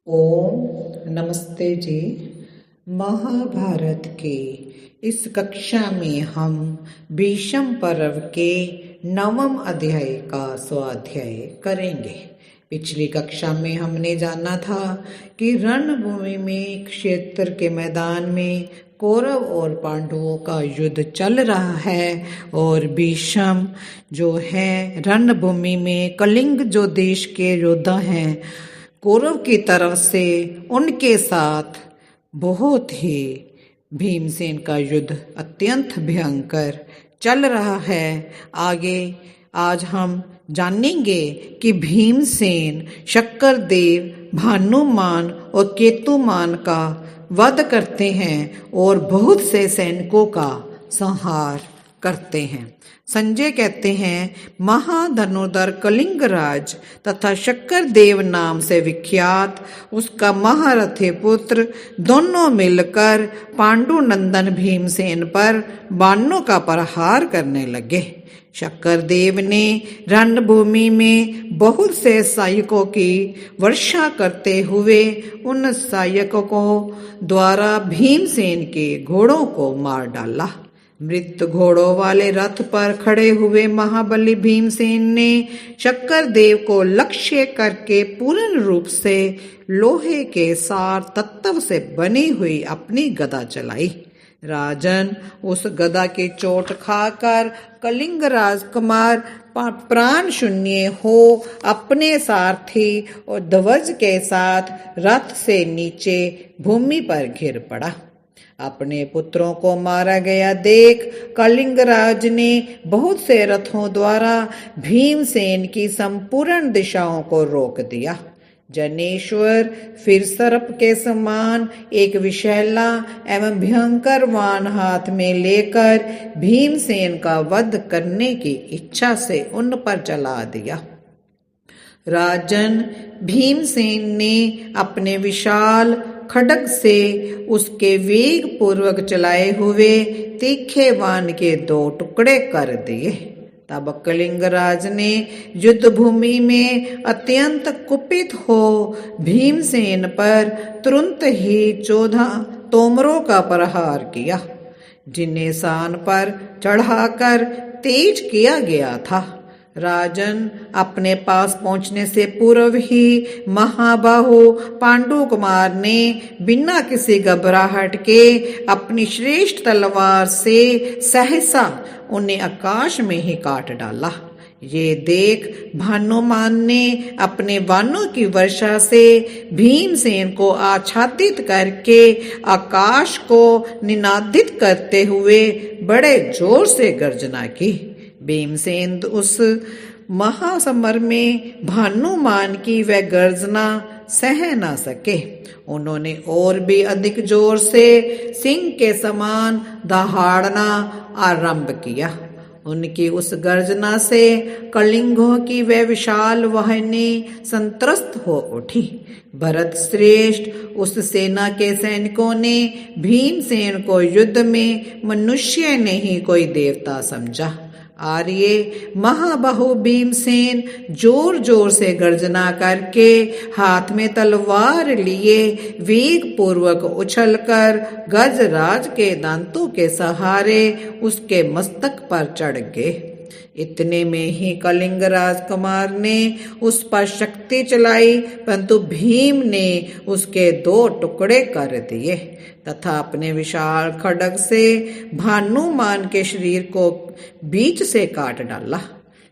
ओम नमस्ते जी। महाभारत के इस कक्षा में हम भीष्म पर्व के 9वें अध्याय का स्वाध्याय करेंगे। पिछली कक्षा में हमने जाना था कि रणभूमि में क्षेत्र के मैदान में कौरव और पांडवों का युद्ध चल रहा है और भीष्म जो है रणभूमि में कलिंग जो देश के योद्धा हैं कौरव की तरफ से उनके साथ बहुत ही भीमसेन का युद्ध अत्यंत भयंकर चल रहा है। आगे आज हम जानेंगे कि भीमसेन शक्करदेव भानुमान और केतुमान का वध करते हैं और बहुत से सैनिकों का संहार करते हैं। संजय कहते हैं महाधनुर्धर कलिंगराज तथा शक्करदेव नाम से विख्यात उसका महारथी पुत्र दोनों मिलकर पांडुनंदन भीमसेन पर बाणों का प्रहार करने लगे। शक्करदेव ने रणभूमि में बहुत से सहायकों की वर्षा करते हुए उन सहायकों द्वारा भीमसेन के घोड़ों को मार डाला। मृत घोड़ों वाले रथ पर खड़े हुए महाबली भीमसेन ने शक्करदेव को लक्ष्य करके पूर्ण रूप से लोहे के सार तत्व से बनी हुई अपनी गदा चलाई। राजन, उस गदा की चोट खाकर कलिंग राजकुमार प्राण शून्य हो अपने सारथी और ध्वज के साथ रथ से नीचे भूमि पर गिर पड़ा। अपने पुत्रों को मारा गया देख कलिंगराज ने बहुत से रथों द्वारा भीमसेन की संपूर्ण दिशाओं को रोक दिया। जनेश्वर फिर सर्प के समान एक विषैला एवं भयंकर वाण हाथ में लेकर भीमसेन का वध करने की इच्छा से उन पर चला दिया। राजन, भीमसेन ने अपने विशाल खड्ग से उसके वेग पूर्वक चलाए हुए तीखे बाण के 2 टुकड़े कर दिए। तब कलिंगराज ने युद्ध भूमि में अत्यंत कुपित हो भीमसेन पर तुरंत ही 14 तोमरों का प्रहार किया, जिन्हें सान पर चढ़ाकर तेज किया गया था। राजन, अपने पास पहुंचने से पूर्व ही महाबाहु पांडु कुमार ने बिना किसी घबराहट के अपनी श्रेष्ठ तलवार से सहसा उन्हें आकाश में ही काट डाला। ये देख भानुमान ने अपने बाणों की वर्षा से भीमसेन को आच्छादित करके आकाश को निनादित करते हुए बड़े जोर से गर्जना की। भीमसेन उस महासमर में भानुमान की वह गर्जना सह न सके। उन्होंने और भी अधिक जोर से सिंह के समान दहाड़ना आरंभ किया। उनकी उस गर्जना से कलिंगों की वह विशाल वाहिनी संत्रस्त हो उठी। भरत श्रेष्ठ उस सेना के सैनिकों ने भीमसेन को युद्ध में मनुष्य नहीं कोई देवता समझा। आर्य महाबाहु भीमसेन जोर जोर से गर्जना करके हाथ में तलवार लिए वेग पूर्वक उछलकर गजराज के दांतों के सहारे उसके मस्तक पर चढ़ गए। इतने में ही कलिंग राजकुमार ने उस पर शक्ति चलाई, परंतु भीम ने उसके 2 टुकड़े कर दिए तथा अपने विशाल खड्ग से भानुमान के शरीर को बीच से काट डाला।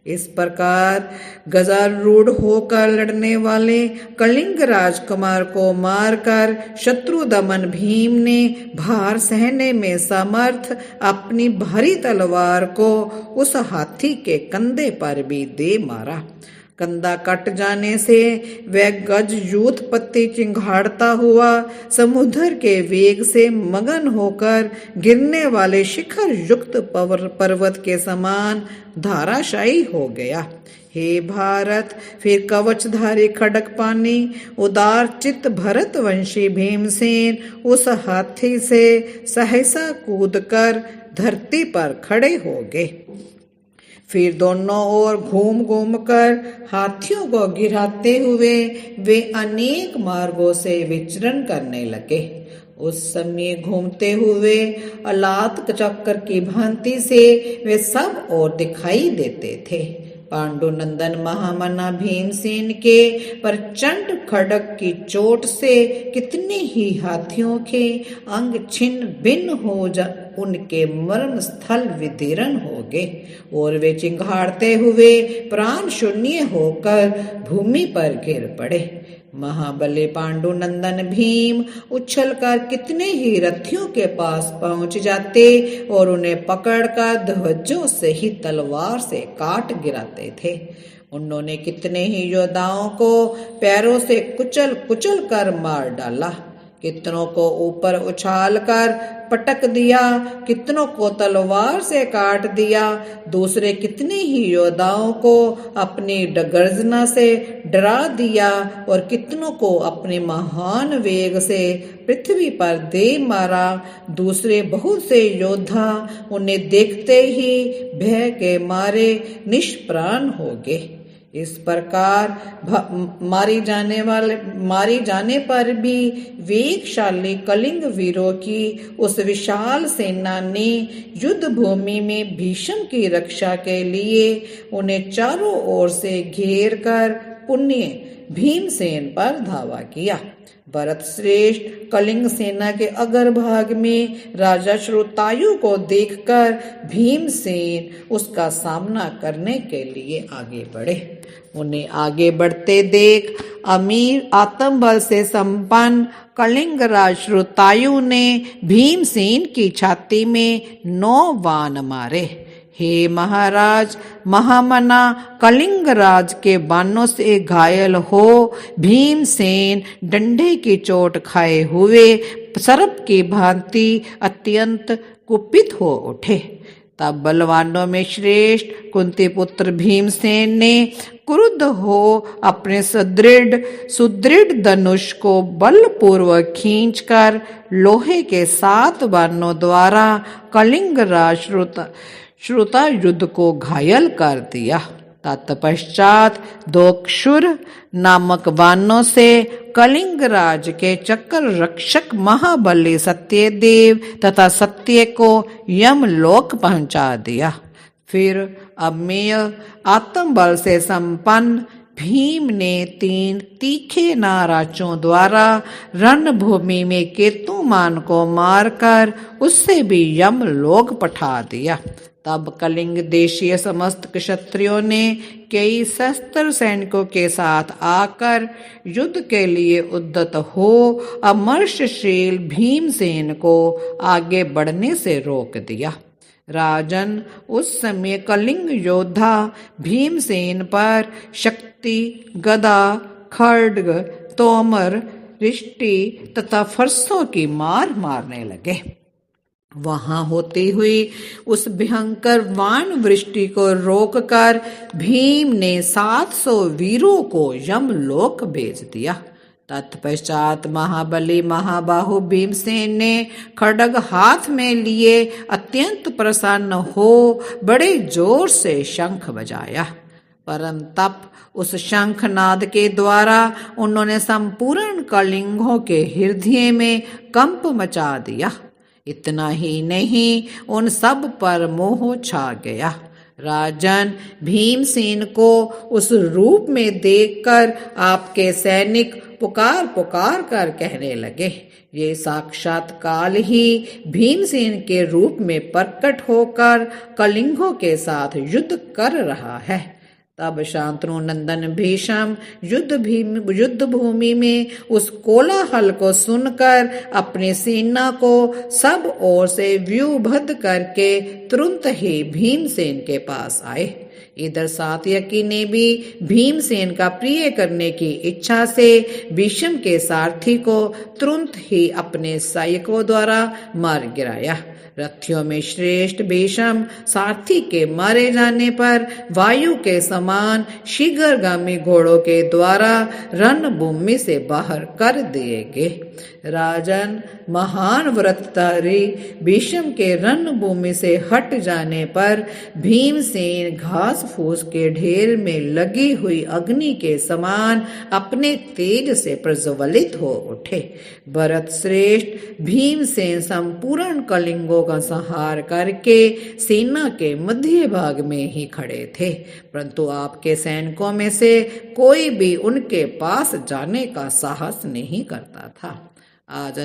इस प्रकार गजारूढ़ होकर लड़ने वाले कलिंग राजकुमार को मारकर शत्रु दमन भीम ने भार सहने में समर्थ अपनी भारी तलवार को उस हाथी के कंधे पर भी दे मारा। कंधा कट जाने से वह गज यूथपत्ति चिंघाड़ता हुआ समुद्र के वेग से मगन होकर गिरने वाले शिखर युक्त पर्वत के समान धाराशायी हो गया। हे भारत, फिर कवचधारी खड्गपानी उदार चित्त भरतवंशी भीमसेन उस हाथी से सहसा कूदकर धरती पर खड़े हो गए। फिर दोनों ओर घूम घूम कर हाथियों को गिराते हुए वे अनेक मार्गों से विचरण करने लगे। उस समय घूमते हुए अलात चक्कर की भांति से वे सब ओर दिखाई देते थे। पांडुनंदन महामना भीमसेन के प्रचंड खड्ग की चोट से कितने ही हाथियों के अंग छिन्न भिन्न हो जा उनके मर्म स्थल विदीर्ण हो गए और वे चिंगाड़ते हुए प्राण शून्य होकर भूमि पर गिर पड़े। महाबली पांडुनंदन भीम उछलकर कितने ही रथियों के पास पहुंच जाते और उन्हें पकड़कर ध्वजों से ही तलवार से काट गिराते थे। उन्होंने कितने ही योद्धाओं को पैरों से कुचल कुचल कर मार डाला, कितनों को ऊपर उछाल कर पटक दिया, कितनों को तलवार से काट दिया, दूसरे कितने ही योद्धाओं को अपनी गर्जना से डरा दिया और कितनों को अपने महान वेग से पृथ्वी पर दे मारा। दूसरे बहुत से योद्धा उन्हें देखते ही भय के मारे निष्प्राण हो गए। इस प्रकार मारी जाने पर भी वेगशाली कलिंग वीरों की उस विशाल सेना ने युद्ध भूमि में भीष्म की रक्षा के लिए उन्हें चारों ओर से घेर कर पुण्य भीमसेन पर धावा किया। भरत श्रेष्ठ कलिंग सेना के अग्रभाग में राजा श्रुतायु को देखकर भीमसेन उसका सामना करने के लिए आगे बढ़े। उन्हें आगे बढ़ते देख अमीर आत्मबल से संपन्न कलिंगराज श्रुतायु ने भीमसेन की छाती में 9 बाण मारे। हे महाराज, महामना कलिंगराज के बाणों से घायल हो भीमसेन डंडे की चोट खाए हुए सर्प की भांति अत्यंत कुपित हो उठे। तब बलवानों में श्रेष्ठ कुंती पुत्र भीमसेन ने क्रुद्ध हो अपने सुदृढ़ धनुष को बलपूर्वक खींचकर लोहे के 7 बाणों द्वारा कलिंगराज श्रुतायुध को घायल कर दिया। तत्पश्चात 2 क्षुर नामक बाणों से कलिंगराज के चक्र रक्षक महाबली सत्यदेव तथा सत्य को यमलोक पहुंचा दिया। फिर अमेय आत्मबल से संपन्न भीम ने 3 तीखे नाराजों द्वारा रणभूमि में केतुमान को मारकर उससे भी यमलोक पठा दिया। तब कलिंग देशीय समस्त क्षत्रियों ने कई शस्त्र सैनिकों के साथ आकर युद्ध के लिए उद्यत हो अमर्षशील भीमसेन को आगे बढ़ने से रोक दिया। राजन, उस समय कलिंग योद्धा भीमसेन पर शक्ति, गदा, खड्ग, तोमर, रिष्टि तथा फरसों की मार मारने लगे। वहां होती हुई उस भयंकर वाण वृष्टि को रोककर भीम ने 700 वीरों को यमलोक भेज दिया। तत्पश्चात महाबली महाबाहु भीमसेन ने खड्ग हाथ में लिए अत्यंत प्रसन्न हो बड़े जोर से शंख बजाया। परम तप उस शंखनाद के द्वारा उन्होंने संपूर्ण कलिंगों के हृदय में कंप मचा दिया। इतना ही नहीं, उन सब पर मोह छा गया। राजन, भीमसेन को उस रूप में देखकर आपके सैनिक पुकार पुकार कर कहने लगे, ये साक्षात काल ही भीमसेन के रूप में प्रकट होकर कलिंगों के साथ युद्ध कर रहा है। तब शांतनु नंदन भीष्म युद्ध भूमि में उस कोलाहल को सुनकर अपनी सेना को सब ओर से व्यूहबद्ध करके तुरंत ही भीमसेन के पास आए। इधर सात्यकी ने भी भीमसेन का प्रिय करने की इच्छा से भीष्म के सारथी को तुरंत ही अपने सैनिकों द्वारा मार गिराया। रथियों में श्रेष्ठ भीष्म सारथी के मारे जाने पर वायु के समान शीघ्रगामी घोड़ों के द्वारा रणभूमि से बाहर कर दिए गए। राजन, महान व्रतधारी भीष्म के रणभूमि से हट जाने पर भीमसेन घास फूस के ढेर में लगी हुई अग्नि के समान अपने तेज से प्रज्वलित हो उठे। भरत श्रेष्ठ भीमसेन संपूर्ण कलिंगों का संहार करके सेना के मध्य भाग में ही खड़े थे, परंतु आपके सैनिकों में से कोई भी उनके पास जाने का साहस नहीं करता था। आज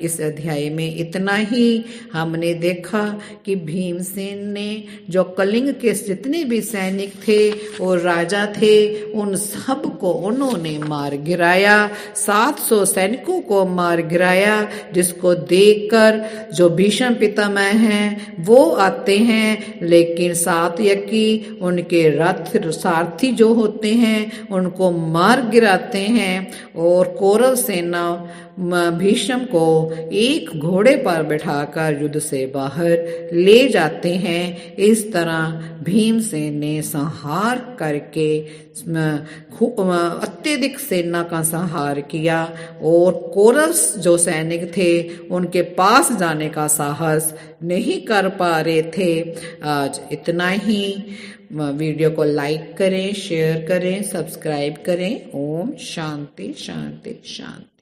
इस अध्याय में इतना ही हमने देखा कि भीमसेन ने जो कलिंग के जितने भी सैनिक थे और राजा थे उन सब को उन्होंने मार गिराया। 700 सैनिकों को मार गिराया, जिसको देखकर जो भीष्म पितामह हैं वो आते हैं, लेकिन सात्यकी उनके रथ सारथी जो होते हैं उनको मार गिराते हैं और कौरव सेना भीष्म को एक घोड़े पर बैठाकर युद्ध से बाहर ले जाते हैं। इस तरह भीमसेन ने संहार करके अत्यधिक सेना का संहार किया और कौरव जो सैनिक थे उनके पास जाने का साहस नहीं कर पा रहे थे। आज इतना ही। वीडियो को लाइक करें, शेयर करें, सब्सक्राइब करें। ओम शांति शांति शांति।